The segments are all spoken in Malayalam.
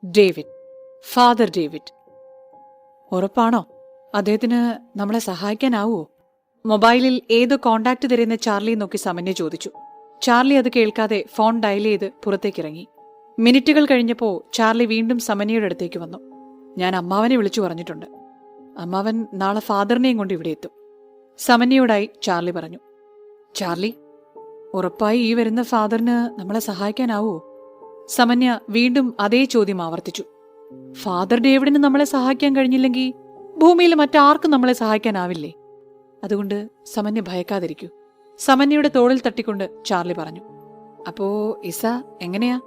David, father David. ഉറപ്പാണോ അദ്ദേഹത്തിന് നമ്മളെ സഹായിക്കാനാവോ? മൊബൈലിൽ ഏതോ കോണ്ടാക്ട് തരുന്ന ചാർലി നോക്കി സമന്യ ചോദിച്ചു. ചാർലി അത് കേൾക്കാതെ ഫോൺ ഡയൽ ചെയ്ത് പുറത്തേക്കിറങ്ങി. മിനിറ്റുകൾ കഴിഞ്ഞപ്പോൾ ചാർലി വീണ്ടും സമന്യയുടെ അടുത്തേക്ക് വന്നു. ഞാൻ അമ്മാവനെ വിളിച്ചു പറഞ്ഞിട്ടുണ്ട്. അമ്മാവൻ നാളെ ഫാദറിനെയും കൊണ്ട് ഇവിടെ എത്തും. സമന്യയോടായി ചാർലി പറഞ്ഞു. ചാർലി, ഉറപ്പായി ഈ വരുന്ന ഫാദറിന് നമ്മളെ സഹായിക്കാനാവോ? സമന്യ വീണ്ടും അതേ ചോദ്യം ആവർത്തിച്ചു. ഫാദർ ഡേവിഡിന് നമ്മളെ സഹായിക്കാൻ കഴിഞ്ഞില്ലെങ്കിൽ ഭൂമിയിൽ മറ്റാർക്കും നമ്മളെ സഹായിക്കാനാവില്ലേ? അതുകൊണ്ട് സമന്യ ഭയക്കാതിരിക്കൂ. സമന്യയുടെ തോളിൽ തട്ടിക്കൊണ്ട് ചാർലി പറഞ്ഞു. അപ്പോ ഇസ എങ്ങനെയാ?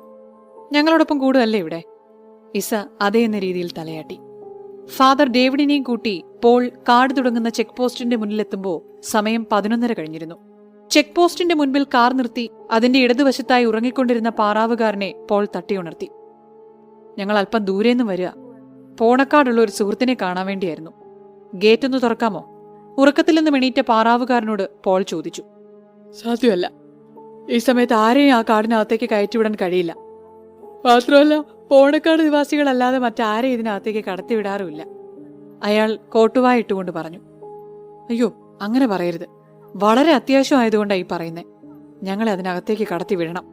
ഞങ്ങളോടൊപ്പം കൂടുകയല്ലേ ഇവിടെ? ഇസ അതേ എന്ന രീതിയിൽ തലയാട്ടി. ഫാദർ ഡേവിഡിനെയും കൂട്ടി പോൾ കാട് തുടങ്ങുന്ന ചെക്ക് പോസ്റ്റിന്റെ മുന്നിലെത്തുമ്പോൾ സമയം 11:30 കഴിഞ്ഞിരുന്നു. ചെക്ക് പോസ്റ്റിന്റെ മുൻപിൽ കാർ നിർത്തി അതിന്റെ ഇടതുവശത്തായി ഉറങ്ങിക്കൊണ്ടിരുന്ന പാറാവുകാരനെ പോൾ തട്ടിയുണർത്തി. ഞങ്ങൾ അല്പം ദൂരേന്ന് വരിക. പോണക്കാടുള്ള ഒരു സുഹൃത്തിനെ കാണാൻ വേണ്ടിയായിരുന്നു. ഗേറ്റൊന്ന് തുറക്കാമോ? ഉറക്കത്തിൽ നിന്ന് എണീറ്റ പാറാവുകാരനോട് പോൾ ചോദിച്ചു. സാധ്യമല്ല, ഈ സമയത്ത് ആരെയും ആ കാടിനകത്തേക്ക് കയറ്റിവിടാൻ കഴിയില്ല. മാത്രമല്ല, പോണക്കാട് നിവാസികളല്ലാതെ മറ്റാരെയും ഇതിനകത്തേക്ക് കടത്തിവിടാറുമില്ല. അയാൾ കോട്ടുവായ ഇട്ടുകൊണ്ട് പറഞ്ഞു. അയ്യോ, അങ്ങനെ പറയരുത്. വളരെ അത്യാവശ്യമായതുകൊണ്ടായി പറയുന്നേ. ഞങ്ങളെ അതിനകത്തേക്ക് കടത്തി വിടണം.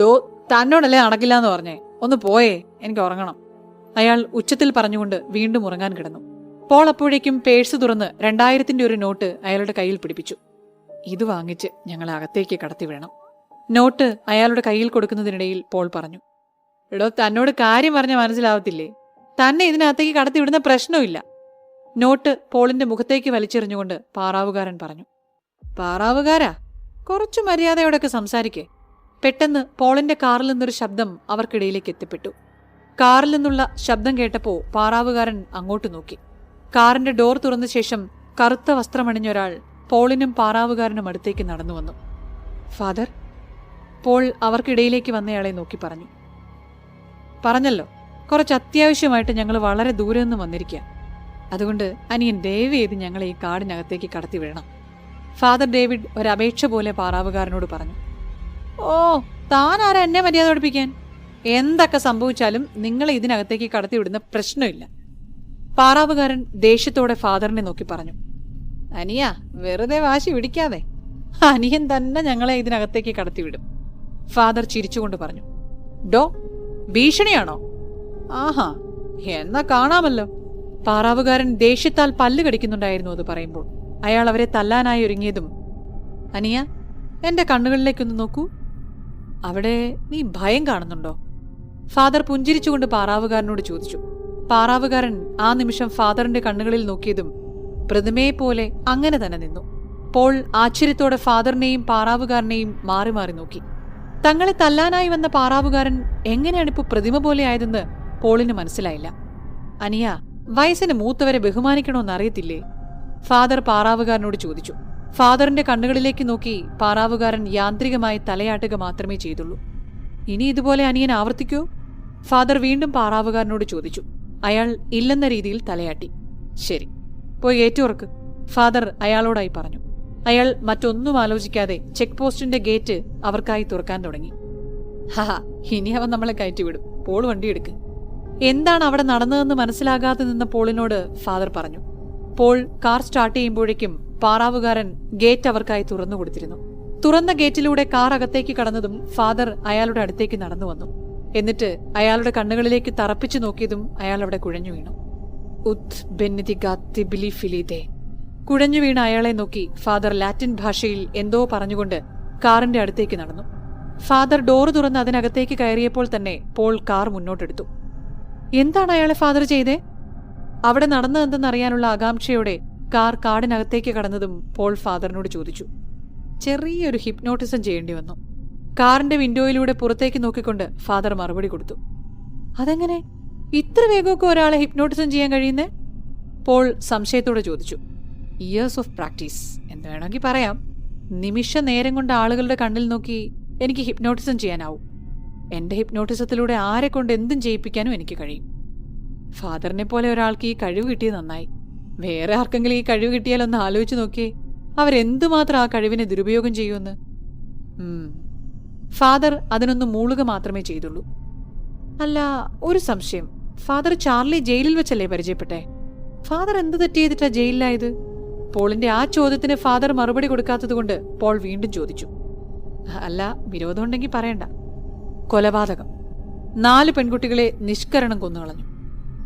ഡോ, തന്നോടല്ലേ നടക്കില്ല എന്ന് പറഞ്ഞേ. ഒന്ന് പോയേ, എനിക്ക് ഉറങ്ങണം. അയാൾ ഉച്ചത്തിൽ പറഞ്ഞുകൊണ്ട് വീണ്ടും ഉറങ്ങാൻ കിടന്നു. പോൾ അപ്പോഴേക്കും പേഴ്സ് തുറന്ന് 2000-ന്റെ ഒരു നോട്ട് അയാളുടെ കയ്യിൽ പിടിപ്പിച്ചു. ഇത് വാങ്ങിച്ച് ഞങ്ങളെ അകത്തേക്ക് കടത്തി വിടണം. നോട്ട് അയാളുടെ കയ്യിൽ കൊടുക്കുന്നതിനിടയിൽ പോൾ പറഞ്ഞു. എടോ, തന്നോട് കാര്യം പറഞ്ഞാൽ മനസ്സിലാവത്തില്ലേ? തന്നെ ഇതിനകത്തേക്ക് കടത്തി വിടുന്ന പ്രശ്നമില്ല. നോട്ട് പോളിന്റെ മുഖത്തേക്ക് വലിച്ചെറിഞ്ഞുകൊണ്ട് പാറാവുകാരൻ പറഞ്ഞു. പാറാവുകാരാ, കുറച്ചു മര്യാദയോടൊക്കെ സംസാരിക്കേ. പെട്ടെന്ന് പോളിന്റെ കാറിൽ നിന്നൊരു ശബ്ദം അവർക്കിടയിലേക്ക് എത്തിപ്പെട്ടു. കാറിൽ നിന്നുള്ള ശബ്ദം കേട്ടപ്പോൾ പാറാവുകാരൻ അങ്ങോട്ട് നോക്കി. കാറിന്റെ ഡോർ തുറന്ന ശേഷം കറുത്ത വസ്ത്രമണിഞ്ഞൊരാൾ പോളിനും പാറാവുകാരനും അടുത്തേക്ക് നടന്നു വന്നു. ഫാദർ, പോൾ അവർക്കിടയിലേക്ക് വന്നയാളെ നോക്കി പറഞ്ഞു. പറഞ്ഞല്ലോ, കുറച്ച് അത്യാവശ്യമായിട്ട് ഞങ്ങൾ വളരെ ദൂരെ നിന്ന് വന്നിരിക്കുക. അതുകൊണ്ട് അനിയൻ ദയവ് ചെയ്ത് ഞങ്ങളെ ഈ കാടിനകത്തേക്ക് കടത്തി വിടണം. ഫാദർ ഡേവിഡ് ഒരപേക്ഷ പോലെ പാറാവുകാരനോട് പറഞ്ഞു. ഓ, താനാരാ എന്നെ മര്യാദ പഠിപ്പിക്കാൻ? എന്തൊക്കെ സംഭവിച്ചാലും നിങ്ങളെ ഇതിനകത്തേക്ക് കടത്തിവിടുന്ന പ്രശ്നമില്ല. പാറാവുകാരൻ ദേഷ്യത്തോടെ ഫാദറിനെ നോക്കി പറഞ്ഞു. അനിയ, വെറുതെ വാശി പിടിക്കാതെ. അനിയൻ തന്നെ ഞങ്ങളെ ഇതിനകത്തേക്ക് കടത്തിവിടും. ഫാദർ ചിരിച്ചുകൊണ്ട് പറഞ്ഞു. ഡോ, ഭീഷണിയാണോ? ആഹാ, എന്നാ കാണാമല്ലോ. പാറാവുകാരൻ ദേഷ്യത്താൽ പല്ല് കടിക്കുന്നുണ്ടായിരുന്നു അത് പറയുമ്പോൾ. അയാൾ അവരെ തല്ലാനായി ഒരുങ്ങിയതും, അനിയ, എന്റെ കണ്ണുകളിലേക്കൊന്ന് നോക്കൂ. അവിടെ നീ ഭയം കാണുന്നുണ്ടോ? ഫാദർ പുഞ്ചിരിച്ചുകൊണ്ട് പാറാവുകാരനോട് ചോദിച്ചു. പാറാവുകാരൻ ആ നിമിഷം ഫാദറിന്റെ കണ്ണുകളിൽ നോക്കിയതും പ്രതിമയെപ്പോലെ അങ്ങനെ തന്നെ നിന്നു. പോൾ ആശ്ചര്യത്തോടെ ഫാദറിനെയും പാറാവുകാരനെയും മാറി മാറി നോക്കി. തങ്ങളെ തല്ലാനായി വന്ന പാറാവുകാരൻ എങ്ങനെയാണിപ്പോ പ്രതിമ പോലെ ആയതെന്ന് പോളിന് മനസ്സിലായില്ല. അനിയ, വയസ്സിന് മൂത്തവരെ ബഹുമാനിക്കണമെന്നറിയത്തില്ലേ? ഫാദർ പാറാവുകാരനോട് ചോദിച്ചു. ഫാദറിന്റെ കണ്ണുകളിലേക്ക് നോക്കി പാറാവുകാരൻ യാന്ത്രികമായി തലയാട്ടുക മാത്രമേ ചെയ്തുള്ളൂ. ഇനി ഇതുപോലെ അനിയൻ ആവർത്തിക്കോ? ഫാദർ വീണ്ടും പാറാവുകാരനോട് ചോദിച്ചു. അയാൾ ഇല്ലെന്ന രീതിയിൽ തലയാട്ടി. ശരി, പോയി ഏറ്റുറക്ക്, ഫാദർ അയാളോടായി പറഞ്ഞു. അയാൾ മറ്റൊന്നും ആലോചിക്കാതെ ചെക്ക് പോസ്റ്റിന്റെ ഗേറ്റ് അവർക്കായി തുറക്കാൻ തുടങ്ങി. ഹാ, ഇനി അവൻ നമ്മളെ കയറ്റിവിടും. പോൾ വണ്ടിയെടുക്ക്. എന്താണ് അവിടെ നടന്നതെന്ന് മനസ്സിലാകാതെ നിന്ന പോളിനോട് ഫാദർ പറഞ്ഞു. പോൾ കാർ സ്റ്റാർട്ട് ചെയ്യുമ്പോഴേക്കും പാറാവുകാരൻ ഗേറ്റ് അവർക്കായി തുറന്നു കൊടുത്തിരുന്നു. തുറന്ന ഗേറ്റിലൂടെ കാർ അകത്തേക്ക് കടന്നതും ഫാദർ അയാളുടെ അടുത്തേക്ക് നടന്നു വന്നു. എന്നിട്ട് അയാളുടെ കണ്ണുകളിലേക്ക് തറപ്പിച്ചു നോക്കിയതും അയാൾ അവിടെ കുഴഞ്ഞു വീണു. ഉത് ബെന്നിതിഗാത്തിബിലി ഫിലിദേ. കുഴഞ്ഞു വീണ അയാളെ നോക്കി ഫാദർ ലാറ്റിൻ ഭാഷയിൽ എന്തോ പറഞ്ഞുകൊണ്ട് കാറിന്റെ അടുത്തേക്ക് നടന്നു. ഫാദർ ഡോറ് തുറന്ന് അതിനകത്തേക്ക് കയറിയപ്പോൾ തന്നെ പോൾ കാർ മുന്നോട്ടെടുത്തു. എന്താണ് അയാളെ ഫാദർ ചെയ്തേ? അവിടെ നടന്നതെന്തെന്നറിയാനുള്ള ആകാംക്ഷയോടെ കാർ കാടിനകത്തേക്ക് കടന്നതും പോൾ ഫാദറിനോട് ചോദിച്ചു. ചെറിയൊരു ഹിപ്നോട്ടിസം ചെയ്യേണ്ടി വന്നു. കാറിന്റെ വിൻഡോയിലൂടെ പുറത്തേക്ക് നോക്കിക്കൊണ്ട് ഫാദർ മറുപടി കൊടുത്തു. അതെങ്ങനെ ഇത്ര വേഗമൊക്കെ ഒരാളെ ഹിപ്നോട്ടിസം ചെയ്യാൻ കഴിയുന്നേ? പോൾ സംശയത്തോടെ ചോദിച്ചു. ഇയേഴ്സ് ഓഫ് പ്രാക്ടീസ് എന്ന് വേണമെങ്കിൽ പറയാം. നിമിഷ നേരം കൊണ്ട് ആളുകളുടെ കണ്ണിൽ നോക്കി എനിക്ക് ഹിപ്നോട്ടിസം ചെയ്യാനാവും. എന്റെ ഹിപ്നോട്ടിസത്തിലൂടെ ആരെ കൊണ്ട് എന്തും ചെയ്യിപ്പിക്കാനും എനിക്ക് കഴിയും. ഫാദറിനെ പോലെ ഒരാൾക്ക് ഈ കഴിവ് കിട്ടിയത് നന്നായി. വേറെ ആർക്കെങ്കിലും ഈ കഴിവ് കിട്ടിയാലൊന്ന് ആലോചിച്ച് നോക്കിയേ, അവരെന്തുമാത്രം ആ കഴിവിനെ ദുരുപയോഗം ചെയ്യുമെന്ന്. ഫാദർ അതിനൊന്ന് മൂളുക മാത്രമേ ചെയ്തുള്ളൂ. അല്ല, ഒരു സംശയം. ഫാദർ ചാർലി ജയിലിൽ വെച്ചല്ലേ പരിചയപ്പെട്ടെ? ഫാദർ എന്ത് തെറ്റ് ചെയ്തിട്ടാ ജയിലിലായത്? പോളിന്റെ ആ ചോദ്യത്തിന് ഫാദർ മറുപടി കൊടുക്കാത്തതുകൊണ്ട് പോൾ വീണ്ടും ചോദിച്ചു. അല്ല, വിരോധമുണ്ടെങ്കിൽ പറയണ്ട. കൊലപാതകം. 4 പെൺകുട്ടികളെ നിഷ്കരണം കൊന്നുകളഞ്ഞു.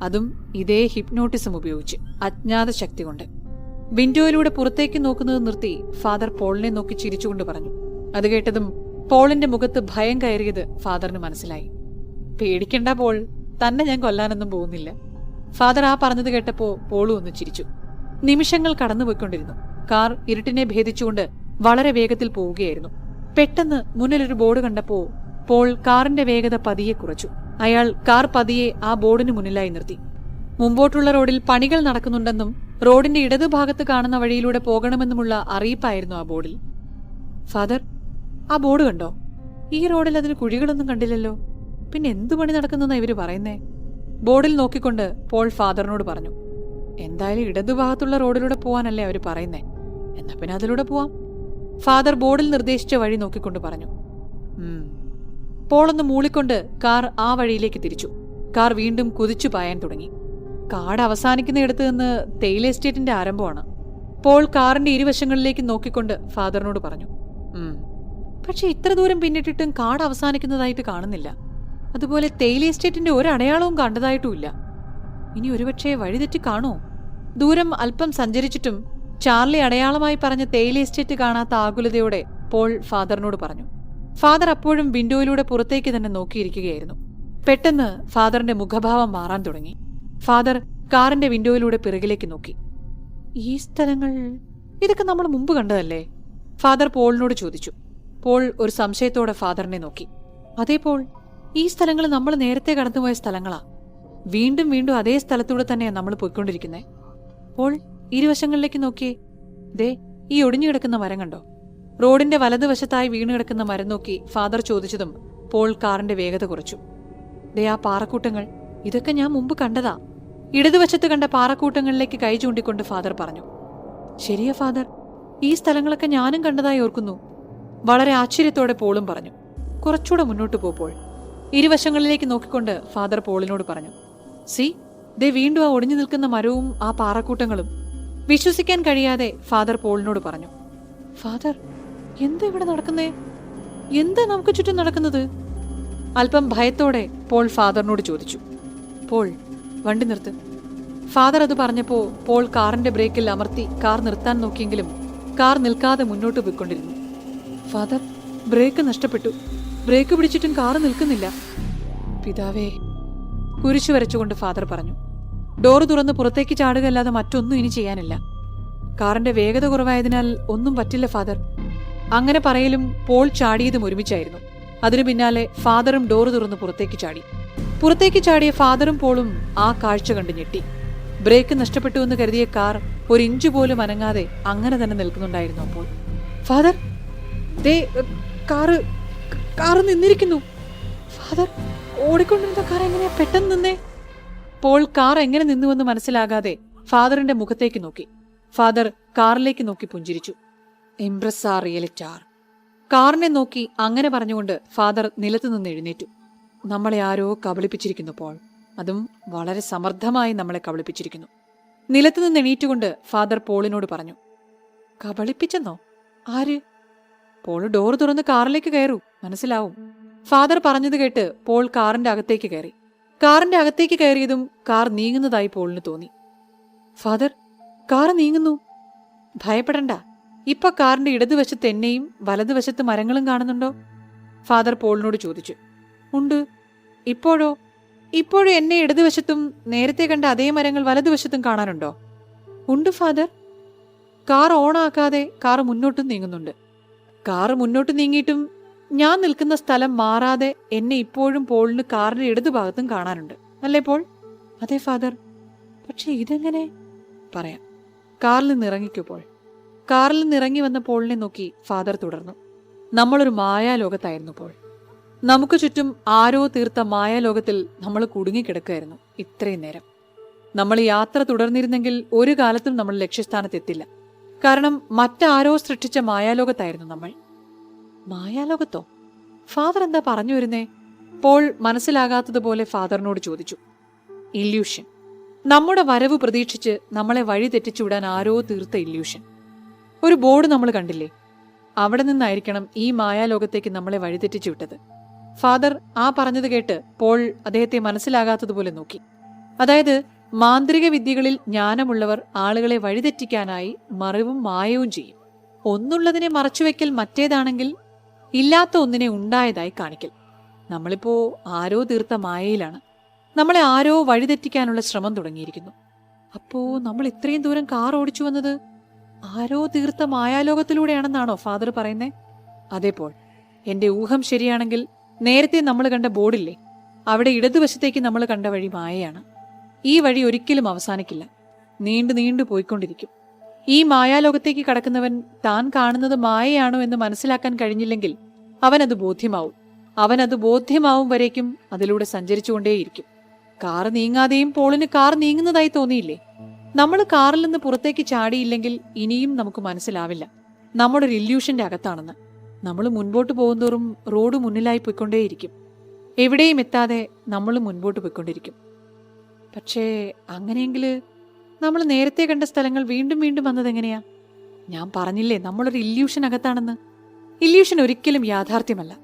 അതും ഇതേ ഹിപ്നോട്ടിസം ഉപയോഗിച്ച്, അജ്ഞാത ശക്തി കൊണ്ട്. വിൻഡോയിലൂടെ പുറത്തേക്ക് നോക്കുന്നത് നിർത്തി ഫാദർ പോളിനെ നോക്കി ചിരിച്ചുകൊണ്ട് പറഞ്ഞു. അത് കേട്ടതും പോളിന്റെ മുഖത്ത് ഭയം കയറിയത് ഫാദറിന് മനസ്സിലായി. പേടിക്കണ്ട പോൾ, തന്നെ ഞാൻ കൊല്ലാനൊന്നും പോകുന്നില്ല. ഫാദർ ആ പറഞ്ഞത് കേട്ടപ്പോ പോളും ഒന്ന് ചിരിച്ചു. നിമിഷങ്ങൾ കടന്നുപോയിക്കൊണ്ടിരുന്നു. കാർ ഇരുട്ടിനെ ഭേദിച്ചുകൊണ്ട് വളരെ വേഗത്തിൽ പോവുകയായിരുന്നു. പെട്ടെന്ന് മുന്നിലൊരു ബോർഡ് കണ്ടപ്പോ പോൾ കാറിന്റെ വേഗത പതിയെ കുറച്ചു. അയാൾ കാർ പതിയെ ആ ബോർഡിന് മുന്നിലായി നിർത്തി. മുമ്പോട്ടുള്ള റോഡിൽ പണികൾ നടക്കുന്നുണ്ടെന്നും റോഡിന്റെ ഇടതുഭാഗത്ത് കാണുന്ന വഴിയിലൂടെ പോകണമെന്നുമുള്ള അറിയിപ്പായിരുന്നു ആ ബോർഡിൽ. ഫാദർ, ആ ബോർഡ് കണ്ടോ? ഈ റോഡിൽ അതിന് കുഴികളൊന്നും കണ്ടില്ലല്ലോ. പിന്നെ എന്തു പണി നടക്കുന്നെന്നാ ഇവര് പറയുന്നേ? ബോർഡിൽ നോക്കിക്കൊണ്ട് പോൾ ഫാദറിനോട് പറഞ്ഞു. എന്തായാലും ഇടതുഭാഗത്തുള്ള റോഡിലൂടെ പോവാനല്ലേ അവര് പറയുന്നേ, എന്നാ പിന്നെ അതിലൂടെ പോവാം. ഫാദർ ബോർഡിൽ നിർദ്ദേശിച്ച വഴി നോക്കിക്കൊണ്ട് പറഞ്ഞു. പോളൊന്ന് മൂളിക്കൊണ്ട് കാർ ആ വഴിയിലേക്ക് തിരിച്ചു. കാർ വീണ്ടും കുതിച്ചു പായാൻ തുടങ്ങി. കാട് അവസാനിക്കുന്നിടത്ത് നിന്ന് തേയില എസ്റ്റേറ്റിന്റെ ആരംഭമാണ്. പോൾ കാറിന്റെ ഇരുവശങ്ങളിലേക്ക് നോക്കിക്കൊണ്ട് ഫാദറിനോട് പറഞ്ഞു. പക്ഷെ ഇത്ര ദൂരം പിന്നിട്ടിട്ടും കാട് അവസാനിക്കുന്നതായിട്ട് കാണുന്നില്ല. അതുപോലെ തേയില എസ്റ്റേറ്റിന്റെ ഒരടയാളവും കണ്ടതായിട്ടുമില്ല. ഇനി ഒരുപക്ഷെ വഴിതെറ്റി കാണോ? ദൂരം അല്പം സഞ്ചരിച്ചിട്ടും ചാർലി അടയാളമായി പറഞ്ഞ തേയില എസ്റ്റേറ്റ് കാണാത്ത ആകുലതയോടെ പോൾ ഫാദറിനോട് പറഞ്ഞു. ഫാദർ അപ്പോഴും വിൻഡോയിലൂടെ പുറത്തേക്ക് തന്നെ നോക്കിയിരിക്കുകയായിരുന്നു. പെട്ടെന്ന് ഫാദറിന്റെ മുഖഭാവം മാറാൻ തുടങ്ങി. ഫാദർ കാറിന്റെ വിൻഡോയിലൂടെ പിറകിലേക്ക് നോക്കി. ഈ സ്ഥലങ്ങൾ, ഇതൊക്കെ നമ്മൾ മുമ്പ് കണ്ടതല്ലേ? ഫാദർ പോളിനോട് ചോദിച്ചു. പോൾ ഒരു സംശയത്തോടെ ഫാദറിനെ നോക്കി. അതേ പോൾ, ഈ സ്ഥലങ്ങൾ നമ്മൾ നേരത്തെ കടന്നുപോയ സ്ഥലങ്ങളാ. വീണ്ടും വീണ്ടും അതേ സ്ഥലത്തൂടെ തന്നെയാ നമ്മൾ പോയിക്കൊണ്ടിരിക്കുന്നേ. പോൾ, ഇരുവശങ്ങളിലേക്ക് നോക്കിയേ. ദേ, ഈ ഒടിഞ്ഞുകിടക്കുന്ന മരം കണ്ടോ? റോഡിന്റെ വലതുവശത്തായി വീണുകിടക്കുന്ന മരം നോക്കി ഫാദർ ചോദിച്ചതും പോൾ കാറിന്റെ വേഗത കുറച്ചു. ദേ, ആ പാറക്കൂട്ടങ്ങൾ, ഇതൊക്കെ ഞാൻ മുമ്പ് കണ്ടതാ. ഇടതുവശത്ത് കണ്ട പാറക്കൂട്ടങ്ങളിലേക്ക് കൈ ചൂണ്ടിക്കൊണ്ട് ഫാദർ പറഞ്ഞു. ശരിയാ ഫാദർ, ഈ സ്ഥലങ്ങളൊക്കെ ഞാനും കണ്ടതായി ഓർക്കുന്നു. വളരെ ആശ്ചര്യത്തോടെ പോളും പറഞ്ഞു. കുറച്ചുകൂടെ മുന്നോട്ട് പോൾ. ഇരുവശങ്ങളിലേക്ക് നോക്കിക്കൊണ്ട് ഫാദർ പോളിനോട് പറഞ്ഞു. സി, ദേ വീണ്ടും ആ ഒടിഞ്ഞു നിൽക്കുന്ന മരവും ആ പാറക്കൂട്ടങ്ങളും. വിശ്വസിക്കാൻ കഴിയാതെ ഫാദർ പോളിനോട് പറഞ്ഞു. ഫാദർ, എന്താ ഇവിടെ നടക്കുന്നേ? എന്താ നമുക്ക് ചുറ്റും നടക്കുന്നത്? അല്പം ഭയത്തോടെ പോൾ ഫാദറിനോട് ചോദിച്ചു. പോൾ, വണ്ടി നിർത്ത്. ഫാദർ അത് പറഞ്ഞപ്പോ പോൾ കാറിന്റെ ബ്രേക്കിൽ അമർത്തി കാർ നിർത്താൻ നോക്കിയെങ്കിലും കാർ നിൽക്കാതെ മുന്നോട്ട് പോയിക്കൊണ്ടിരുന്നു. ഫാദർ, ബ്രേക്ക് നഷ്ടപ്പെട്ടു. ബ്രേക്ക് പിടിച്ചിട്ടും കാർ നിൽക്കുന്നില്ല. പിതാവേ, കുരിശു വരച്ചുകൊണ്ട് ഫാദർ പറഞ്ഞു. ഡോറ് തുറന്ന് പുറത്തേക്ക് ചാടുകയല്ലാതെ മറ്റൊന്നും ഇനി ചെയ്യാനില്ല. കാറിന്റെ വേഗത കുറവായതിനാൽ ഒന്നും പറ്റില്ല ഫാദർ. അങ്ങനെ പറയലും പോൾ ചാടിയതും ഒരുമിച്ചായിരുന്നു. അതിനു പിന്നാലെ ഫാദറും ഡോറ് തുറന്ന് പുറത്തേക്ക് ചാടി. പുറത്തേക്ക് ചാടിയ ഫാദറും പോളും ആ കാഴ്ച കണ്ട് ഞെട്ടി. ബ്രേക്ക് നഷ്ടപ്പെട്ടുവെന്ന് കരുതിയ കാർ 1 ഇഞ്ച് പോലും അനങ്ങാതെ അങ്ങനെ തന്നെ നിൽക്കുന്നുണ്ടായിരുന്നു. അപ്പോൾ ഫാദർ, ദേ കാറ് നിന്നിരിക്കുന്നു. ഫാദർ, ഓടിക്കൊണ്ടിരുന്ന കാർ എങ്ങനെയാ പെട്ടെന്ന് നിന്നേ? പോൾ കാർ എങ്ങനെ നിന്നുവെന്ന് മനസ്സിലാകാതെ ഫാദറിന്റെ മുഖത്തേക്ക് നോക്കി. ഫാദർ കാറിലേക്ക് നോക്കി പുഞ്ചിരിച്ചു. ഇംപ്രസാ റിയലിറ്റാർ. കാറിനെ നോക്കി അങ്ങനെ പറഞ്ഞുകൊണ്ട് ഫാദർ നിലത്തുനിന്ന് എഴുന്നേറ്റു. നമ്മളെ ആരോ കബളിപ്പിച്ചിരിക്കുന്നു പോൾ. അതും വളരെ സമർത്ഥമായി നമ്മളെ കബളിപ്പിച്ചിരിക്കുന്നു. നിലത്തുനിന്ന് എണീറ്റുകൊണ്ട് ഫാദർ പോളിനോട് പറഞ്ഞു. കബളിപ്പിച്ചെന്നോ? ആര്? പോൾ ഡോറ് തുറന്ന് കാറിലേക്ക് കയറൂ, മനസ്സിലാവും. ഫാദർ പറഞ്ഞത് കേട്ട് പോൾ കാറിന്റെ അകത്തേക്ക് കയറി. കാറിന്റെ അകത്തേക്ക് കയറിയതും കാർ നീങ്ങുന്നതായി പോളിന് തോന്നി. ഫാദർ, കാർ നീങ്ങുന്നു. ഭയപ്പെടണ്ട. ഇപ്പൊ കാറിന്റെ ഇടതുവശത്ത് എന്നെയും വലതുവശത്ത് മരങ്ങളും കാണുന്നുണ്ടോ? ഫാദർ പോളിനോട് ചോദിച്ചു. ഉണ്ട്. ഇപ്പോഴോ? ഇപ്പോഴും എന്നെ ഇടതുവശത്തും നേരത്തെ കണ്ട അതേ മരങ്ങൾ വലതുവശത്തും കാണാനുണ്ടോ? ഉണ്ട് ഫാദർ. കാർ ഓണാക്കാതെ കാർ മുന്നോട്ടും നീങ്ങുന്നുണ്ട്. കാർ മുന്നോട്ട് നീങ്ങിയിട്ടും ഞാൻ നിൽക്കുന്ന സ്ഥലം മാറാതെ എന്നെ ഇപ്പോഴും പോളിന് കാറിന്റെ ഇടതുഭാഗത്തും കാണാനുണ്ട്, അല്ലേ പോൾ? അതെ ഫാദർ. പക്ഷെ ഇതെങ്ങനെ? പറയാം. കാറിൽ നിന്ന് ഇറങ്ങിക്കോ പോൾ. കാറിൽ നിന്ന് ഇറങ്ങി വന്ന പോളിനെ നോക്കി ഫാദർ തുടർന്നു. നമ്മളൊരു മായാലോകത്തായിരുന്നു പോൾ. നമുക്ക് ചുറ്റും ആരോ തീർത്ത മായാലോകത്തിൽ നമ്മൾ കുടുങ്ങിക്കിടക്കുകയായിരുന്നു ഇത്രയും നേരം. നമ്മൾ യാത്ര തുടർന്നിരുന്നെങ്കിൽ ഒരു കാലത്തും നമ്മൾ ലക്ഷ്യസ്ഥാനത്തെത്തില്ല. കാരണം മറ്റാരോ സൃഷ്ടിച്ച മായാലോകത്തായിരുന്നു നമ്മൾ. മായാലോകത്തോ? ഫാദർ എന്താ പറഞ്ഞു വരുന്നേ? പോൾ മനസ്സിലാകാത്തതുപോലെ ഫാദറിനോട് ചോദിച്ചു. ഇല്യൂഷൻ. നമ്മുടെ വരവ് പ്രതീക്ഷിച്ച് നമ്മളെ വഴി തെറ്റിച്ചുവിടാൻ ആരോ തീർത്ത ഇല്യൂഷൻ. ഒരു ബോർഡ് നമ്മൾ കണ്ടില്ലേ? അവിടെ നിന്നായിരിക്കണം ഈ മായാലോകത്തേക്ക് നമ്മളെ വഴിതെറ്റിച്ചു വിട്ടത്. ഫാദർ ആ പറഞ്ഞത് കേട്ട് പോൾ അദ്ദേഹത്തെ മനസ്സിലാകാത്തതുപോലെ നോക്കി. അതായത് മാന്ത്രിക വിദ്യകളിൽ ജ്ഞാനമുള്ളവർ ആളുകളെ വഴിതെറ്റിക്കാനായി മറിവും മായവും ചെയ്യും. ഒന്നുള്ളതിനെ മറച്ചുവെക്കൽ, മറ്റേതാണെങ്കിൽ ഇല്ലാത്ത ഒന്നിനെ ഉണ്ടായതായി കാണിക്കൽ. നമ്മളിപ്പോ ആരോ തീർത്ത മായയിലാണ്. നമ്മളെ ആരോ വഴിതെറ്റിക്കാനുള്ള ശ്രമം തുടങ്ങിയിരിക്കുന്നു. അപ്പോ നമ്മൾ ഇത്രയും ദൂരം കാർ ഓടിച്ചു വന്നത് ആരോ തീർത്ത മായാലോകത്തിലൂടെയാണെന്നാണോ ഫാദർ പറയുന്നേ? അതേപോൾ എന്റെ ഊഹം ശരിയാണെങ്കിൽ നേരത്തെ നമ്മൾ കണ്ട ബോർഡില്ലേ, അവിടെ ഇടതുവശത്തേക്ക് നമ്മൾ കണ്ട വഴി മായയാണ്. ഈ വഴി ഒരിക്കലും അവസാനിക്കില്ല, നീണ്ടു നീണ്ടു പോയിക്കൊണ്ടിരിക്കും. ഈ മായാലോകത്തേക്ക് കടക്കുന്നവൻ താൻ കാണുന്നത് മായയാണോ എന്ന് മനസ്സിലാക്കാൻ കഴിഞ്ഞില്ലെങ്കിൽ അവനത് ബോധ്യമാവും വരേക്കും അതിലൂടെ സഞ്ചരിച്ചുകൊണ്ടേയിരിക്കും. Car നീങ്ങാതെയും പോളിന് car നീങ്ങുന്നതായി തോന്നിയില്ലേ? നമ്മൾ കാറിൽ നിന്ന് പുറത്തേക്ക് ചാടിയില്ലെങ്കിൽ ഇനിയും നമുക്ക് മനസ്സിലാവില്ല നമ്മുടെ ഒരു ഇല്യൂഷന്റെ അകത്താണെന്ന്. നമ്മൾ മുൻപോട്ട് പോകുന്തോറും റോഡ് മുന്നിലായി പോയിക്കൊണ്ടേയിരിക്കും. എവിടെയും എത്താതെ നമ്മൾ മുൻപോട്ട് പോയിക്കൊണ്ടിരിക്കും. പക്ഷേ അങ്ങനെയെങ്കിൽ നമ്മൾ നേരത്തെ കണ്ട സ്ഥലങ്ങൾ വീണ്ടും വീണ്ടും വന്നതെങ്ങനെയാ? ഞാൻ പറഞ്ഞില്ലേ നമ്മളൊരു ഇല്യൂഷൻ അകത്താണെന്ന്. ഇല്യൂഷൻ ഒരിക്കലും യാഥാർത്ഥ്യമല്ല.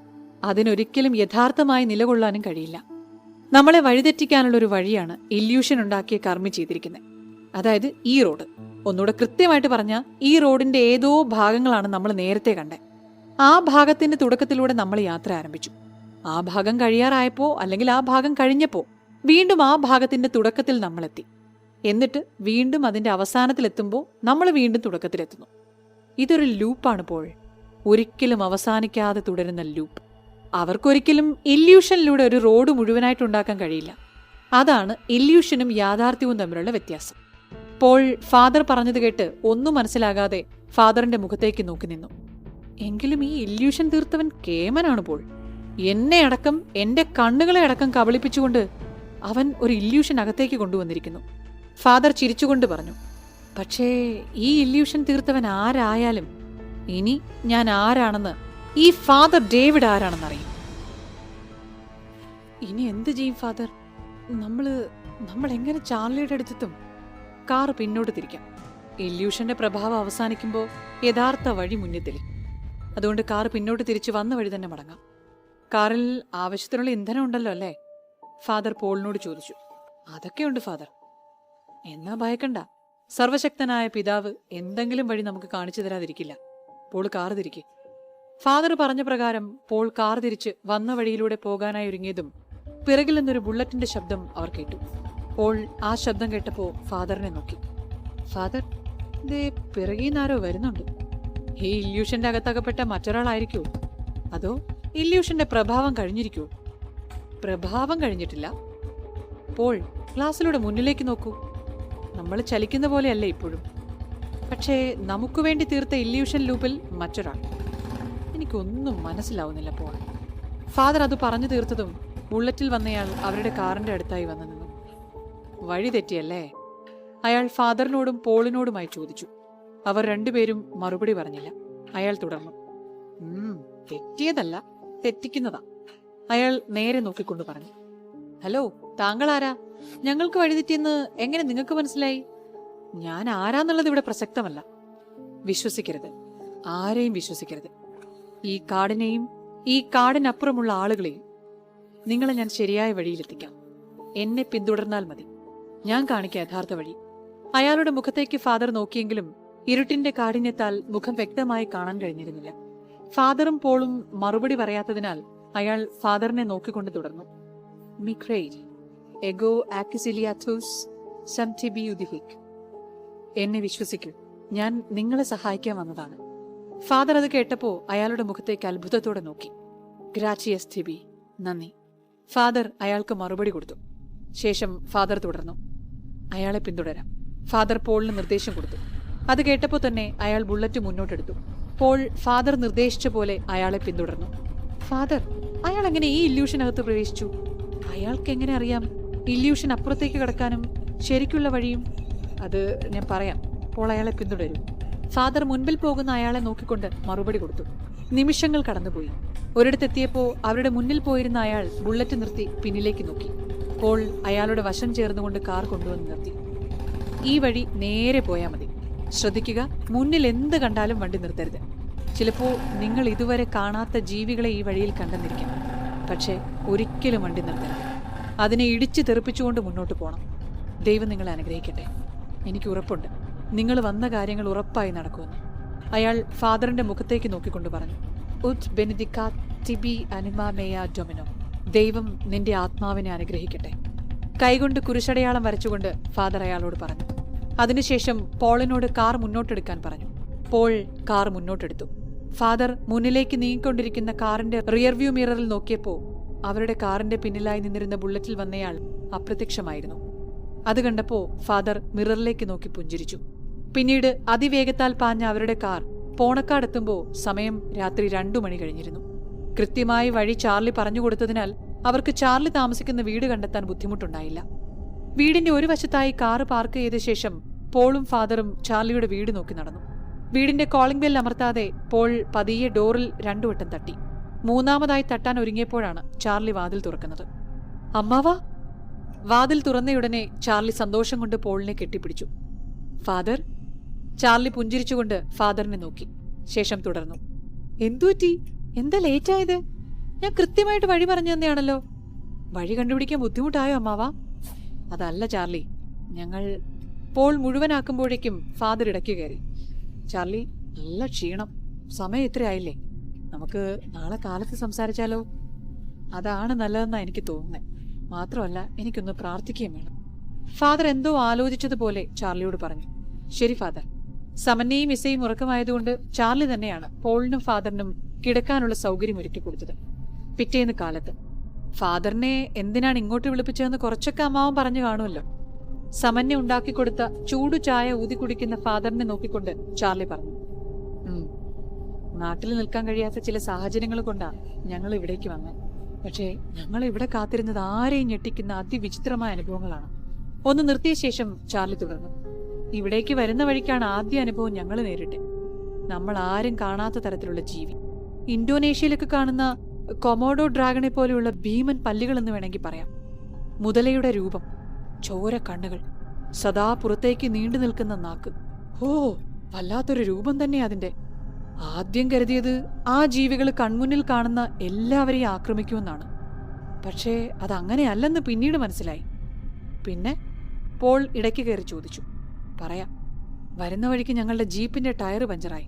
അതിനൊരിക്കലും യഥാർത്ഥമായി നിലകൊള്ളാനും കഴിയില്ല. നമ്മളെ വഴിതെറ്റിക്കാനുള്ളൊരു വഴിയാണ് ഇല്യൂഷൻ ഉണ്ടാക്കിയ കർമ്മി ചെയ്തിരിക്കുന്നത്. അതായത് ഈ റോഡ്. ഒന്നുകൂടെ കൃത്യമായിട്ട് പറഞ്ഞാൽ ഈ റോഡിന്റെ ഏതോ ഭാഗങ്ങളാണ് നമ്മൾ നേരത്തെ കണ്ടത്. ആ ഭാഗത്തിന്റെ തുടക്കത്തിലൂടെ നമ്മൾ യാത്ര ആരംഭിച്ചു. ആ ഭാഗം കഴിയാറായപ്പോ, അല്ലെങ്കിൽ ആ ഭാഗം കഴിഞ്ഞപ്പോ വീണ്ടും ആ ഭാഗത്തിന്റെ തുടക്കത്തിൽ നമ്മളെത്തി. എന്നിട്ട് വീണ്ടും അതിന്റെ അവസാനത്തിലെത്തുമ്പോൾ നമ്മൾ വീണ്ടും തുടക്കത്തിലെത്തുന്നു. ഇതൊരു ലൂപ്പാണ് പോൾ, ഒരിക്കലും അവസാനിക്കാതെ തുടരുന്ന ലൂപ്പ്. അവർക്കൊരിക്കലും ഇല്യൂഷനിലൂടെ ഒരു റോഡ് മുഴുവനായിട്ട് ഉണ്ടാക്കാൻ കഴിയില്ല. അതാണ് ഇല്യൂഷനും യാഥാർത്ഥ്യവും തമ്മിലുള്ള വ്യത്യാസം. പോൾ ഫാദർ പറഞ്ഞത് കേട്ട് ഒന്നും മനസ്സിലാകാതെ ഫാദറിന്റെ മുഖത്തേക്ക് നോക്കി നിന്നു. എങ്കിലും ഈ ഇല്യൂഷൻ തീർത്തവൻ കേമനാണ് പോൾ. എന്നെ അടക്കം, എന്റെ കണ്ണുകളെ അടക്കം കബളിപ്പിച്ചുകൊണ്ട് അവൻ ഒരു ഇല്യൂഷൻ അകത്തേക്ക് കൊണ്ടുവന്നിരിക്കുന്നു. ഫാദർ ചിരിച്ചുകൊണ്ട് പറഞ്ഞു, പക്ഷേ ഈ ഇല്യൂഷൻ തീർത്തവൻ ആരായാലും ഇനി ഞാൻ ആരാണെന്ന്, ഈ ഫാദർ ഡേവിഡ് ആരാണെന്നറിയും. ഇനി എന്ത് ചെയ്യും ഫാദർ? നമ്മൾ എങ്ങനെ ചാർലിയുടെ അടുത്തെത്തും? കാർ പിന്നോട്ട് തിരിക്കാം. ഇല്യൂഷന്റെ പ്രഭാവം അവസാനിക്കുമ്പോൾ യഥാർത്ഥ വഴി മുന്നിൽ തെളിയും. അതുകൊണ്ട് കാർ പിന്നോട്ട് തിരിച്ച് വന്ന വഴി തന്നെ മടങ്ങാം. കാറിൽ ആവശ്യത്തിനുള്ള ഇന്ധനം ഉണ്ടല്ലോ അല്ലേ? ഫാദർ പോളിനോട് ചോദിച്ചു. അതൊക്കെയുണ്ട് ഫാദർ. എന്നാ ഭയക്കണ്ട, സർവശക്തനായ പിതാവ് എന്തെങ്കിലും വഴി നമുക്ക് കാണിച്ചു തരാതിരിക്കില്ല. പോൾ കാർ തിരിക്കെ. ഫാദർ പറഞ്ഞ പ്രകാരം പോൾ കാർ തിരിച്ച് വന്ന വഴിയിലൂടെ പോകാനായി ഒരുങ്ങിയതും പിറകിൽ നിന്നൊരു ബുള്ളറ്റിന്റെ ശബ്ദം അവർ കേട്ടു. പോൾ ആ ശബ്ദം കേട്ടപ്പോ ഫാദറിനെ നോക്കി. ഫാദർ, ദേ പിറകിന്നാരോ വരുന്നുണ്ട്. ഈ ഇല്യൂഷന്റെ അകത്തകപ്പെട്ട മറ്റൊരാളായിരിക്കുമോ? അതോ ഇല്യൂഷന്റെ പ്രഭാവം കഴിഞ്ഞിരിക്കുമോ? പ്രഭാവം കഴിഞ്ഞിട്ടില്ല. പോൾ, ക്ലാസ്സിലൂടെ മുന്നിലേക്ക് നോക്കൂ. നമ്മൾ ചലിക്കുന്ന പോലെയല്ല ഇപ്പോഴും. പക്ഷേ നമുക്ക് വേണ്ടി തീർത്ത ഇല്യൂഷൻ ലൂപ്പിൽ മറ്റൊരാൾ. എനിക്കൊന്നും മനസ്സിലാവുന്നില്ല പോൾ. ഫാദർ അത് പറഞ്ഞു തീർത്തതും ബുള്ളറ്റിൽ വന്നയാൾ അവരുടെ കാറിന്റെ അടുത്തായി വന്നു നിന്നു. വഴി തെറ്റിയല്ലേ? അയാൾ ഫാദറിനോടും പോളിനോടുമായി ചോദിച്ചു. അവർ രണ്ടുപേരും മറുപടി പറഞ്ഞില്ല. അയാൾ തുടർന്നു. തെറ്റിയതല്ല, തെറ്റിക്കുന്നതാ. അയാൾ നേരെ നോക്കിക്കൊണ്ട് പറഞ്ഞു. ഹലോ, താങ്കൾ ആരാ? ഞങ്ങൾക്ക് വഴിതെറ്റിയെന്ന് എങ്ങനെ നിങ്ങൾക്ക് മനസ്സിലായി? ഞാൻ ആരാന്നുള്ളത് ഇവിടെ പ്രസക്തമല്ല. വിശ്വസിക്കരുത്, ആരെയും വിശ്വസിക്കരുത്. ഈ കാടിനെയും ഈ കാടിനപ്പുറമുള്ള ആളുകളെയും. നിങ്ങളെ ഞാൻ ശരിയായ വഴിയിലെത്തിക്കാം. എന്നെ പിന്തുടർന്നാൽ മതി. ഞാൻ കാണിക്കാം യഥാർത്ഥ വഴി. അയാളുടെ മുഖത്തേക്ക് ഫാദർ നോക്കിയെങ്കിലും ഇരുട്ടിന്റെ കാഠിന്യത്താൽ മുഖം വ്യക്തമായി കാണാൻ കഴിഞ്ഞിരുന്നില്ല. ഫാദറും പോളും മറുപടി പറയാത്തതിനാൽ അയാൾ ഫാദറിനെ നോക്കിക്കൊണ്ട് തുടർന്നു. മിക്രേജ് എഗോ ആക്സിലിയാഥൂസ് സംതിബിയുദിഹിക്. എന്നെ വിശ്വസിക്കൂ, ഞാൻ നിങ്ങളെ സഹായിക്കാൻ വന്നതാണ്. ഫാദർ അത് കേട്ടപ്പോ അയാളുടെ മുഖത്തേക്ക് അത്ഭുതത്തോടെ നോക്കി. ഗ്രാച്ചിയസ് തിബി, നന്ദി. ഫാദർ അയാൾക്ക് മറുപടി കൊടുത്തു. ശേഷം ഫാദർ തുടർന്നു. അയാളെ പിന്തുടരാം. ഫാദർ പോളിന് നിർദ്ദേശം കൊടുത്തു. അത് കേട്ടപ്പോൾ തന്നെ അയാൾ ബുള്ളറ്റ് മുന്നോട്ടെടുത്തു. പോൾ ഫാദർ നിർദ്ദേശിച്ച പോലെ അയാളെ പിന്തുടർന്നു. ഫാദർ, അയാൾ എങ്ങനെ ഈ ഇല്യൂഷനകത്ത് പ്രവേശിച്ചു? അയാൾക്ക് എങ്ങനെ അറിയാം ഇല്യൂഷൻ അപ്പുറത്തേക്ക് കടക്കാനും ശരിക്കുള്ള വഴിയും? അത് ഞാൻ പറയാം. പോൾ അയാളെ പിന്തുടരും. ഫാദർ മുൻപിൽ പോകുന്ന അയാളെ നോക്കിക്കൊണ്ട് മറുപടി കൊടുത്തു. നിമിഷങ്ങൾ കടന്നുപോയി. ഒരിടത്തെത്തിയപ്പോൾ അവരുടെ മുന്നിൽ പോയിരുന്ന അയാൾ ബുള്ളറ്റ് നിർത്തി പിന്നിലേക്ക് നോക്കി. പോൾ അയാളുടെ വശം ചേർന്നുകൊണ്ട് കാർ കൊണ്ടുവന്ന് നിർത്തി. ഈ വഴി നേരെ പോയാൽ മതി. ശ്രദ്ധിക്കുക, മുന്നിൽ എന്ത് കണ്ടാലും വണ്ടി നിർത്തരുത്. ചിലപ്പോൾ നിങ്ങൾ ഇതുവരെ കാണാത്ത ജീവികളെ ഈ വഴിയിൽ കണ്ടെന്നിരിക്കും. പക്ഷേ ഒരിക്കലും വണ്ടി നിർത്തരുത്. അതിനെ ഇടിച്ചു തെറിപ്പിച്ചുകൊണ്ട് മുന്നോട്ട് പോകണം. ദൈവം നിങ്ങളെ അനുഗ്രഹിക്കട്ടെ. എനിക്ക് ഉറപ്പുണ്ട് നിങ്ങൾ വന്ന കാര്യങ്ങൾ ഉറപ്പായി നടക്കുമെന്ന്. അയാൾ ഫാദറിന്റെ മുഖത്തേക്ക് നോക്കിക്കൊണ്ട് പറഞ്ഞു. ഉത് ബെനിദിക്കാ ടിബി അനിമ മേയ ഡൊമിനോ. ദൈവം നിന്റെ ആത്മാവിനെ അനുഗ്രഹിക്കട്ടെ. കൈകൊണ്ട് കുരിശടയാളം വരച്ചുകൊണ്ട് ഫാദർ അയാളോട് പറഞ്ഞു. അതിനുശേഷം പോളിനോട് കാർ മുന്നോട്ടെടുക്കാൻ പറഞ്ഞു. Paul car മുന്നോട്ടെടുത്തു. ഫാദർ മുന്നിലേക്ക് നീങ്ങിക്കൊണ്ടിരിക്കുന്ന കാറിന്റെ റിയർവ്യൂ മിററിൽ നോക്കിയപ്പോൾ അവരുടെ കാറിന്റെ പിന്നിലായി നിന്നിരുന്ന ബുള്ളറ്റിൽ വന്നയാൾ അപ്രത്യക്ഷമായിരുന്നു. അത് കണ്ടപ്പോ ഫാദർ മിററിലേക്ക് നോക്കി പുഞ്ചിരിച്ചു. പിന്നീട് അതിവേഗത്താൽ പാഞ്ഞ അവരുടെ കാർ പോണക്കാടെത്തുമ്പോൾ സമയം രാത്രി 2 മണി കഴിഞ്ഞിരുന്നു. കൃത്യമായി വഴി ചാർലി പറഞ്ഞുകൊടുത്തതിനാൽ അവർക്ക് ചാർലി താമസിക്കുന്ന വീട് കണ്ടെത്താൻ ബുദ്ധിമുട്ടുണ്ടായില്ല. വീടിന്റെ ഒരു വശത്തായി കാറ് പാർക്ക് ചെയ്ത ശേഷം പോളും ഫാദറും ചാർലിയുടെ വീട് നോക്കി നടന്നു. വീടിന്റെ കോളിംഗ് ബെൽ അമർത്താതെ പോൾ പതിയെ ഡോറിൽ 2 വട്ടം തട്ടി. മൂന്നാമതായി തട്ടാൻ ഒരുങ്ങിയപ്പോഴാണ് ചാർലി വാതിൽ തുറക്കുന്നത്. അമ്മാവാ! വാതിൽ തുറന്നയുടനെ ചാർലി സന്തോഷം കൊണ്ട് പോളിനെ കെട്ടിപ്പിടിച്ചു. ഫാദർ? ചാർലി പുഞ്ചിരിച്ചുകൊണ്ട് ഫാദറിനെ നോക്കി. ശേഷം തുടർന്നു. എന്തുപറ്റി? എന്താ ലേറ്റായത്? ഞാൻ കൃത്യമായിട്ട് വഴി പറഞ്ഞു തന്നെയാണല്ലോ. വഴി കണ്ടുപിടിക്കാൻ ബുദ്ധിമുട്ടായോ അമ്മാവാ? അതല്ല ചാർലി, ഞങ്ങൾ... പോൾ മുഴുവനാക്കുമ്പോഴേക്കും ഫാദർ ഇടയ്ക്ക് കയറി. ചാർലി, നല്ല ക്ഷീണം. സമയം ഇത്രയായില്ലേ? നമുക്ക് നാളെ കാലത്ത് സംസാരിച്ചാലോ? അതാണ് നല്ലതെന്നാ എനിക്ക് തോന്നുന്നത്. മാത്രമല്ല, എനിക്കൊന്ന് പ്രാർത്ഥിക്കുകയും വേണം. ഫാദർ എന്തോ ആലോചിച്ചതുപോലെ ചാർലിയോട് പറഞ്ഞു. ശരി ഫാദർ. സമന്യയും ഇസയും ഉറക്കമായതുകൊണ്ട് ചാർലി തന്നെയാണ് പോളിനും ഫാദറിനും കിടക്കാനുള്ള സൗകര്യം ഒരുക്കി കൊടുത്തത്. പിറ്റേന്ന് കാലത്ത് ഫാദറിനെ എന്തിനാണ് ഇങ്ങോട്ട് വിളിപ്പിച്ചതെന്ന് കുറച്ചൊക്കെ അമ്മാവൻ പറഞ്ഞു കാണുമല്ലോ. സമന്യ ഉണ്ടാക്കിക്കൊടുത്ത ചൂടു ചായ ഊതി കുടിക്കുന്ന ഫാദറിനെ നോക്കിക്കൊണ്ട് ചാർലി പറഞ്ഞു. നാട്ടിൽ നിൽക്കാൻ കഴിയാത്ത ചില സാഹചര്യങ്ങൾ കൊണ്ടാണ് ഞങ്ങൾ ഇവിടേക്ക് വന്നത്. പക്ഷേ ഞങ്ങൾ ഇവിടെ കാത്തിരുന്നത് ആരെയും ഞെട്ടിക്കുന്ന അതിവിചിത്രമായ അനുഭവങ്ങളാണ്. ഒന്ന് നിർത്തിയ ശേഷം ചാർലി തുടർന്നു. ഇവിടേക്ക് വരുന്ന വഴിക്കാണ് ആദ്യ അനുഭവം ഞങ്ങൾ നേരിട്ട്. നമ്മൾ ആരും കാണാത്ത തരത്തിലുള്ള ജീവി. ഇന്തോനേഷ്യയിലൊക്കെ കാണുന്ന കൊമോഡോ ഡ്രാഗണെ പോലെയുള്ള ഭീമൻ പല്ലുകൾ എന്ന് വേണമെങ്കിൽ പറയാം. മുതലയുടെ രൂപം, ചോര കണ്ണുകൾ, സദാ പുറത്തേക്ക് നീണ്ടു നിൽക്കുന്ന നാക്ക്. ഓ, വല്ലാത്തൊരു രൂപം തന്നെ അതിന്റെ. ആദ്യം കരുതിയത് ആ ജീവികൾ കൺമുന്നിൽ കാണുന്ന എല്ലാവരെയും ആക്രമിക്കുമെന്നാണ്. പക്ഷേ അതങ്ങനെയല്ലെന്ന് പിന്നീട് മനസ്സിലായി. പിന്നെ? പോൾ ഇടയ്ക്ക് കയറി ചോദിച്ചു. പറയാം. വരുന്ന വഴിക്ക് ഞങ്ങളുടെ ജീപ്പിന്റെ ടയർ പഞ്ചറായി.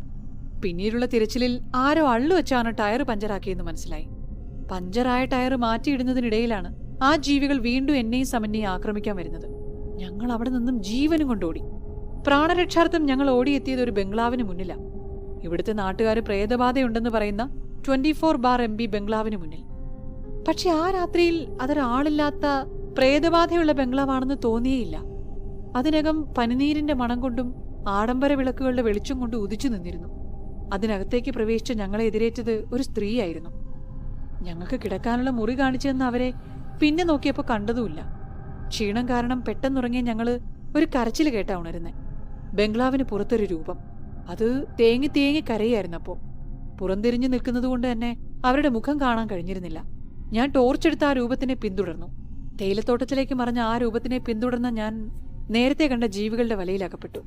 പിന്നീടുള്ള തിരച്ചിലിൽ ആരോ അള്ളുവെച്ചാണ് ടയർ പഞ്ചറാക്കിയെന്ന് മനസ്സിലായി. പഞ്ചറായ ടയർ മാറ്റിയിടുന്നതിനിടയിലാണ് ആ ജീവികൾ വീണ്ടും എന്നെയും സമന്യയും ആക്രമിക്കാൻ വരുന്നത്. ഞങ്ങൾ അവിടെ നിന്നും ജീവനും കൊണ്ടോടി. പ്രാണരക്ഷാർത്ഥം ഞങ്ങൾ ഓടിയെത്തിയത് ഒരു ബംഗ്ലാവിന് മുന്നിലാണ്. ഇവിടുത്തെ നാട്ടുകാർ പ്രേതബാധയുണ്ടെന്ന് പറയുന്ന 24 MB ബംഗ്ലാവിന് മുന്നിൽ. പക്ഷെ ആ രാത്രിയിൽ അതൊരാളില്ലാത്ത പ്രേതബാധയുള്ള ബംഗ്ലാവാണെന്ന് തോന്നിയേയില്ല. അതിനകം പനിനീരിന്റെ മണം കൊണ്ടും ആഡംബര വിളക്കുകളുടെ വെളിച്ചം കൊണ്ട് ഉദിച്ചു നിന്നിരുന്നു. അതിനകത്തേക്ക് പ്രവേശിച്ച് ഞങ്ങളെ എതിരേറ്റത് ഒരു സ്ത്രീയായിരുന്നു. ഞങ്ങൾക്ക് കിടക്കാനുള്ള മുറി കാണിച്ചെന്ന് അവരെ പിന്നെ നോക്കിയപ്പോൾ കണ്ടതുമില്ല. ക്ഷീണം കാരണം പെട്ടെന്നുറങ്ങിയ ഞങ്ങള് ഒരു കരച്ചിൽ കേട്ടാ ഉണരുന്നേ. ബംഗ്ലാവിന് പുറത്തൊരു രൂപം. അത് തേങ്ങി തേങ്ങി കരയായിരുന്നപ്പോ. പുറംതിരിഞ്ഞു നിൽക്കുന്നതുകൊണ്ട് തന്നെ അവരുടെ മുഖം കാണാൻ കഴിഞ്ഞിരുന്നില്ല. ഞാൻ ടോർച്ചെടുത്ത ആ രൂപത്തിനെ പിന്തുടർന്നു. തേയിലത്തോട്ടത്തിലേക്ക് മറഞ്ഞ ആ രൂപത്തിനെ പിന്തുടർന്ന ഞാൻ നേരത്തെ കണ്ട ജീവികളുടെ വലയിലകപ്പെട്ടു.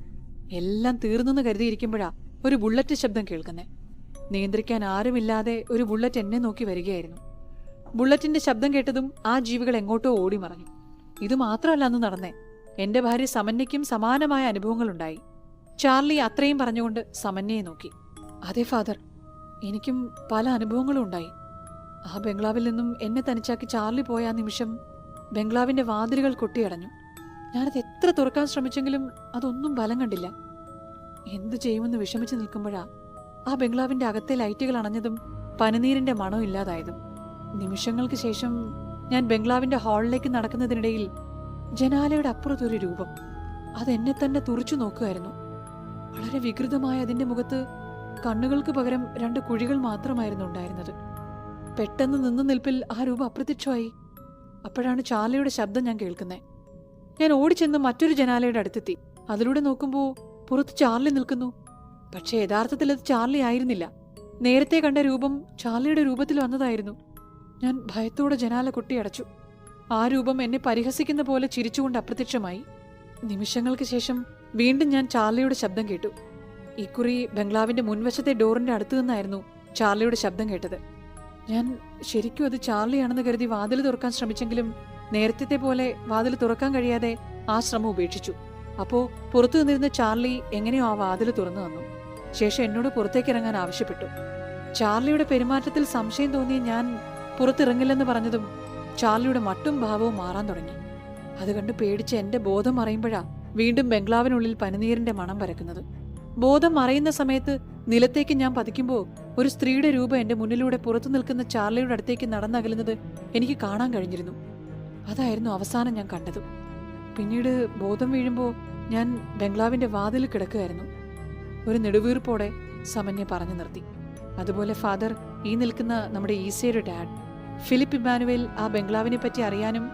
എല്ലാം തീർന്നെന്ന് കരുതിയിരിക്കുമ്പോഴാ ഒരു ബുള്ളറ്റ് ശബ്ദം കേൾക്കുന്നേ. നിയന്ത്രിക്കാൻ ആരുമില്ലാതെ ഒരു ബുള്ളറ്റ് എന്നെ നോക്കി വരികയായിരുന്നു. ബുള്ളറ്റിന്റെ ശബ്ദം കേട്ടതും ആ ജീവികൾ എങ്ങോട്ടോ ഓടി മറഞ്ഞു. ഇത് മാത്രമല്ല അന്ന് നടന്നേ. എന്റെ ഭാര്യ സമന്യയ്ക്കും സമാനമായ അനുഭവങ്ങളുണ്ടായി. ചാർലി അത്രയും പറഞ്ഞുകൊണ്ട് സമന്യയെ നോക്കി. അതെ ഫാദർ, എനിക്കും പല അനുഭവങ്ങളും ഉണ്ടായി. ആ ബംഗ്ലാവിൽ നിന്നും എന്നെ തനിച്ചാക്കി ചാർലി പോയ ആ നിമിഷം ബംഗ്ലാവിന്റെ വാതിലുകൾ കൊട്ടിയടഞ്ഞു. ഞാനത് എത്ര തുറക്കാൻ ശ്രമിച്ചെങ്കിലും അതൊന്നും ബലം കണ്ടില്ല. എന്തു ചെയ്യുമെന്ന് വിഷമിച്ച് നിൽക്കുമ്പോഴാ ആ ബംഗ്ലാവിന്റെ അകത്തെ ലൈറ്റുകൾ അണഞ്ഞതും പനിനീരിന്റെ മണം ഇല്ലാതായതും. നിമിഷങ്ങൾക്ക് ശേഷം ഞാൻ ബംഗ്ലാവിന്റെ ഹാളിലേക്ക് നടക്കുന്നതിനിടയിൽ ജനാലയുടെ അപ്പുറത്തൊരു രൂപം. അതെന്നെ തന്നെ തുറച്ചു നോക്കുമായിരുന്നു. വളരെ വികൃതമായ അതിന്റെ മുഖത്ത് കണ്ണുകൾക്ക് പകരം 2 കുഴികൾ മാത്രമായിരുന്നു ഉണ്ടായിരുന്നത്. പെട്ടെന്ന് നിന്നു നിൽപ്പിൽ ആ രൂപം അപ്രത്യക്ഷമായി. അപ്പോഴാണ് ചാർലിയുടെ ശബ്ദം ഞാൻ കേൾക്കുന്നത്. ഞാൻ ഓടിച്ചെന്ന് മറ്റൊരു ജനാലയുടെ അടുത്തെത്തി. അതിലൂടെ നോക്കുമ്പോൾ പുറത്ത് ചാർലി നിൽക്കുന്നു. പക്ഷെ യഥാർത്ഥത്തിൽ അത് ചാർലി ആയിരുന്നില്ല. നേരത്തെ കണ്ട രൂപം ചാർലിയുടെ രൂപത്തിൽ വന്നതായിരുന്നു. ഞാൻ ഭയത്തോടെ ജനാല കൊട്ടിയടച്ചു. ആ രൂപം എന്നെ പരിഹസിക്കുന്ന പോലെ ചിരിച്ചുകൊണ്ട് അപ്രത്യക്ഷമായി. നിമിഷങ്ങൾക്ക് ശേഷം വീണ്ടും ഞാൻ ചാർലിയുടെ ശബ്ദം കേട്ടു. ഇക്കുറി ബംഗ്ലാവിന്റെ മുൻവശത്തെ ഡോറിന്റെ അടുത്തു നിന്നായിരുന്നു ചാർലിയുടെ ശബ്ദം കേട്ടത്. ഞാൻ ശരിക്കും അത് ചാർലിയാണെന്ന് കരുതി വാതിൽ തുറക്കാൻ ശ്രമിച്ചെങ്കിലും നേരത്തെ പോലെ വാതിൽ തുറക്കാൻ കഴിയാതെ ആ ശ്രമം ഉപേക്ഷിച്ചു. അപ്പോ പുറത്തു നിന്നിരുന്ന ചാർലി എങ്ങനെയോ ആ വാതിൽ തുറന്നു വന്നു. ശേഷം എന്നോട് പുറത്തേക്കിറങ്ങാൻ ആവശ്യപ്പെട്ടു. ചാർലിയുടെ പെരുമാറ്റത്തിൽ സംശയം തോന്നിയ ഞാൻ പുറത്തിറങ്ങില്ലെന്ന് പറഞ്ഞതും ചാർലിയുടെ മട്ടും ഭാവവും മാറാൻ തുടങ്ങി. അത് കണ്ട് പേടിച്ച് എന്റെ ബോധം മറയുമ്പോഴാ വീണ്ടും ബംഗ്ലാവിനുള്ളിൽ പനിനീരിന്റെ മണം പരക്കുന്നത്. ബോധം മറയുന്ന സമയത്ത് നിലത്തേക്ക് ഞാൻ പതിക്കുമ്പോൾ ഒരു സ്ത്രീയുടെ രൂപം എന്റെ മുന്നിലൂടെ പുറത്തു നിൽക്കുന്ന ചാർലിയുടെ അടുത്തേക്ക് നടന്നകലുന്നത് എനിക്ക് കാണാൻ കഴിഞ്ഞിരുന്നു. അതായിരുന്നു അവസാനം ഞാൻ കണ്ടത്. പിന്നീട് ബോധം വീഴുമ്പോൾ ഞാൻ ബംഗ്ലാവിന്റെ വാതിൽ കിടക്കുകയായിരുന്നു. ഒരു നെടുവീർപ്പോടെ സമന്യെ പറഞ്ഞു നിർത്തി. അതുപോലെ ഫാദർ, ഈ നിൽക്കുന്ന നമ്മുടെ ഈസയുടെ ഡാഡ് ഫിലിപ്പ് ഇമ്മാനുവേൽ ആ ബംഗ്ലാവിനെ പറ്റി അറിയാനും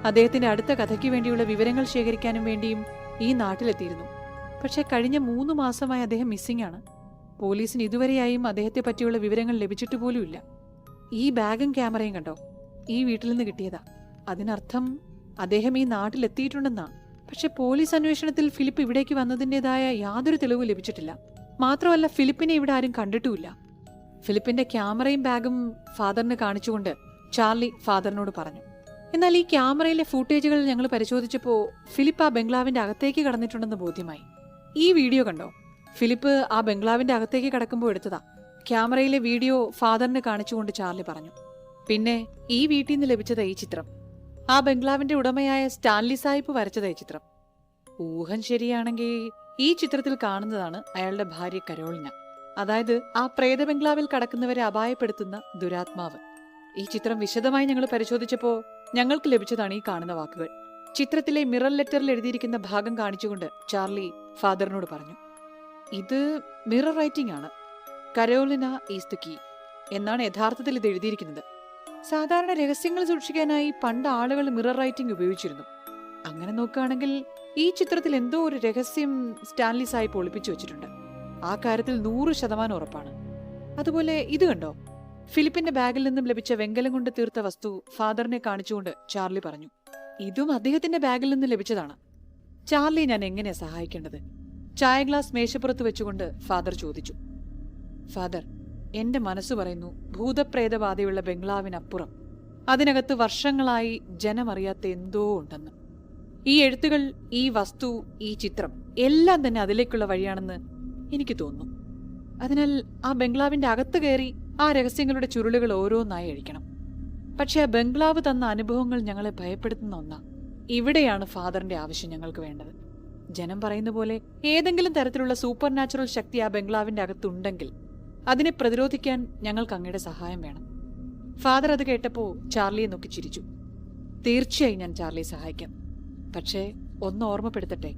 അദ്ദേഹത്തിന്റെ അടുത്ത കഥയ്ക്ക് വേണ്ടിയുള്ള വിവരങ്ങൾ ശേഖരിക്കാനും വേണ്ടിയും ഈ നാട്ടിലെത്തിയിരുന്നു. പക്ഷെ കഴിഞ്ഞ 3 മാസമായി അദ്ദേഹം മിസ്സിംഗ് ആണ്. പോലീസിന് ഇതുവരെയായും അദ്ദേഹത്തെ പറ്റിയുള്ള വിവരങ്ങൾ ലഭിച്ചിട്ട് പോലുമില്ല. ഈ ബാഗും ക്യാമറയും കണ്ടോ? ഈ വീട്ടിൽ നിന്ന് കിട്ടിയതാ. അതിനർത്ഥം അദ്ദേഹം ഈ നാട്ടിലെത്തിയിട്ടുണ്ടെന്നാ. പക്ഷെ പോലീസ് അന്വേഷണത്തിൽ ഫിലിപ്പ് ഇവിടേക്ക് വന്നതിൻ്റെതായ യാതൊരു തെളിവും ലഭിച്ചിട്ടില്ല. മാത്രമല്ല, ഫിലിപ്പിനെ ഇവിടെ ആരും കണ്ടിട്ടുമില്ല. ഫിലിപ്പിന്റെ ക്യാമറയും ബാഗും ഫാദറിന് കാണിച്ചുകൊണ്ട് ചാർലി ഫാദറിനോട് പറഞ്ഞു. എന്നാൽ ഈ ക്യാമറയിലെ ഫൂട്ടേജുകൾ ഞങ്ങൾ പരിശോധിച്ചപ്പോൾ ഫിലിപ്പ് ആ ബംഗ്ലാവിന്റെ അകത്തേക്ക് കടന്നിട്ടുണ്ടെന്ന് ബോധ്യമായി. ഈ വീഡിയോ കണ്ടോ? ഫിലിപ്പ് ആ ബംഗ്ലാവിന്റെ അകത്തേക്ക് കടക്കുമ്പോൾ എടുത്തതാ. ക്യാമറയിലെ വീഡിയോ ഫാദറിന് കാണിച്ചുകൊണ്ട് ചാർലി പറഞ്ഞു. പിന്നെ ഈ വീട്ടിൽ നിന്ന് ലഭിച്ചത് ഈ ചിത്രം. ആ ബംഗ്ലാവിന്റെ ഉടമയായ സ്റ്റാൻലി സാഹിബ് വരച്ചത് ഈ ചിത്രം. ഊഹം ശരിയാണെങ്കിൽ ഈ ചിത്രത്തിൽ കാണുന്നതാണ് അയാളുടെ ഭാര്യ കരോളിന. അതായത് ആ പ്രേത ബംഗ്ലാവിൽ കടക്കുന്നവരെ അപായപ്പെടുത്തുന്ന ദുരാത്മാവ്. ഈ ചിത്രം വിശദമായി ഞങ്ങൾ പരിശോധിച്ചപ്പോൾ ഞങ്ങൾക്ക് ലഭിച്ചതാണ് ഈ കാണുന്ന വാക്കുകൾ. ചിത്രത്തിലെ മിറർ ലെറ്ററിൽ എഴുതിയിരിക്കുന്ന ഭാഗം കാണിച്ചുകൊണ്ട് ചാർലി ഫാദറിനോട് പറഞ്ഞു. ഇത് മിറർ റൈറ്റിംഗ് ആണ്. കരോളിന ഈസ് ദ കീ എന്നാണ് യഥാർത്ഥത്തിൽ ഇത് എഴുതിയിരിക്കുന്നത്. സാധാരണ രഹസ്യങ്ങൾ സൂക്ഷിക്കാനായി പണ്ട് ആളുകൾ മിറർ റൈറ്റിംഗ് ഉപയോഗിച്ചിരുന്നു. അങ്ങനെ നോക്കുകയാണെങ്കിൽ ഈ ചിത്രത്തിൽ എന്തോ ഒരു രഹസ്യം സ്റ്റാൻലി സാഹിബ് ഒളിപ്പിച്ചു വെച്ചിട്ടുണ്ട്. ആ കാര്യത്തിൽ 100% ഉറപ്പാണ്. അതുപോലെ ഇത് കണ്ടോ? ഫിലിപ്പിന്റെ ബാഗിൽ നിന്നും ലഭിച്ച വെങ്കലം കൊണ്ട് തീർത്ത വസ്തു ഫാദറിനെ കാണിച്ചുകൊണ്ട് ചാർലി പറഞ്ഞു. ഇതും അദ്ദേഹത്തിന്റെ ബാഗിൽ നിന്ന് ലഭിച്ചതാണ്. ചാർലി, ഞാൻ എങ്ങനെയാ സഹായിക്കേണ്ടത്? ചായ ഗ്ലാസ് മേശപ്പുറത്ത് വെച്ചുകൊണ്ട് ഫാദർ ചോദിച്ചു. ഫാദർ, എന്റെ മനസ്സ് പറയുന്നു ഭൂതപ്രേതബാധയുള്ള ബംഗ്ലാവിനപ്പുറം അതിനകത്ത് വർഷങ്ങളായി ജനമറിയാത്ത എന്തോ ഉണ്ടെന്ന്. ഈ എഴുത്തുകൾ, ഈ വസ്തു, ഈ ചിത്രം എല്ലാം തന്നെ അതിലേക്കുള്ള വഴിയാണെന്ന് എനിക്ക് തോന്നുന്നു. അതിനാൽ ആ ബംഗ്ലാവിന്റെ അകത്ത് കയറി ആ രഹസ്യങ്ങളുടെ ചുരുളുകൾ ഓരോന്നായി അഴിക്കണം. പക്ഷെ ആ ബംഗ്ലാവ് തന്ന അനുഭവങ്ങൾ ഞങ്ങളെ ഭയപ്പെടുത്തുന്ന ഒന്നാ. ഇവിടെയാണ് ഫാദറിന്റെ ആവശ്യം ഞങ്ങൾക്ക് വേണ്ടത്. ജനം പറയുന്ന പോലെ ഏതെങ്കിലും തരത്തിലുള്ള സൂപ്പർ നാച്ചുറൽ ശക്തി ആ ബംഗ്ലാവിന്റെ അകത്തുണ്ടെങ്കിൽ അതിനെ പ്രതിരോധിക്കാൻ ഞങ്ങൾക്ക് അങ്ങയുടെ സഹായം വേണം. ഫാദർ അത് കേട്ടപ്പോ ചാർലിയെ നോക്കി ചിരിച്ചു. തീർച്ചയായും ഞാൻ ചാർലിയെ സഹായിക്കാം. പക്ഷേ ഒന്ന് ഓർമ്മപ്പെടുത്തട്ടെ,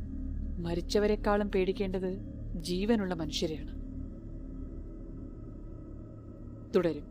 മരിച്ചവരെക്കാളും പേടിക്കേണ്ടത് ജീവനുള്ള മനുഷ്യരെയാണ്. തുടരും.